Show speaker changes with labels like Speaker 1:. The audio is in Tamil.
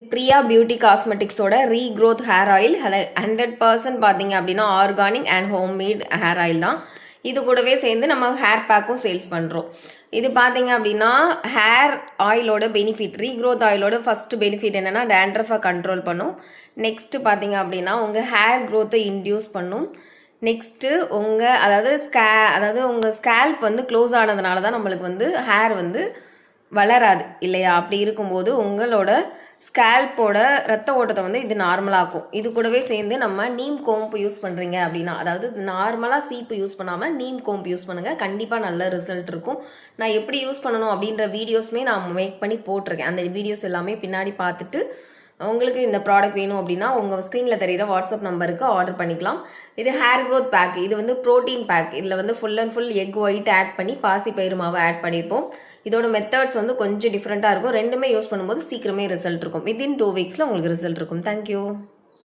Speaker 1: பிரியா பியூட்டி காஸ்மெட்டிக்ஸோட ரீக்ரோத் ஹேர் ஆயில் 100% பார்த்தீங்க அப்படின்னா organic and homemade hair oil தான். இது கூடவே சேர்ந்து நம்ம ஹேர் பேக்கும் சேல்ஸ் பண்ணுறோம். இது பார்த்தீங்க அப்படின்னா ஹேர் ஆயிலோட பெனிஃபிட், ரீக்ரோத் ஆயிலோட ஃபர்ஸ்ட் பெனிஃபிட் என்னென்னா டேண்ட்ரஃபை கண்ட்ரோல் பண்ணும். நெக்ஸ்ட்டு பார்த்தீங்க அப்படின்னா உங்கள் ஹேர் க்ரோத்தை இன்டியூஸ் பண்ணும். நெக்ஸ்ட்டு அதாவது உங்கள் ஸ்கேல்ப் வந்து க்ளோஸ் ஆனதுனால தான் நம்மளுக்கு வந்து ஹேர் வந்து வளராது இல்லையா? அப்படி இருக்கும்போது உங்களோட ஸ்கேல்போட ரத்த ஓட்டத்தை வந்து இது நார்மலாக்கும். இது கூடவே சேர்ந்து நம்ம நீம் கோம்பு யூஸ் பண்ணுறீங்க அப்படின்னா, அதாவது நார்மலாக சீப்பு யூஸ் பண்ணாமல் நீம் கோம்பு யூஸ் பண்ணுங்கள், கண்டிப்பாக நல்ல ரிசல்ட் இருக்கும். நான் எப்படி யூஸ் பண்ணணும் அப்படின்ற வீடியோஸுமே நான் மேக் பண்ணி போட்டிருக்கேன். அந்த வீடியோஸ் எல்லாமே பின்னாடி பார்த்துட்டு உங்களுக்கு இந்த ப்ராடக்ட் வேணும் அப்படின்னா உங்கள் ஸ்க்ரீனில் தெரிகிற வாட்ஸ்அப் நம்பருக்கு ஆர்டர் பண்ணிக்கலாம். இது ஹேர் க்ரோத் பேக், இது வந்து ப்ரோட்டீன் பேக். இதில் வந்து full and full egg white add பண்ணி பாசி பயிறு மாவை ஆட் பண்ணியிருப்போம். இதோட மெத்தட்ஸ் வந்து கொஞ்சம் டிஃப்ரெண்ட்டாக இருக்கும். ரெண்டுமே யூஸ் பண்ணும்போது சீக்கிரமே ரிசல்ட் இருக்கும். வித்தின் 2 வீக்ஸில் உங்களுக்கு ரிசல்ட் இருக்கும். தேங்க்யூ.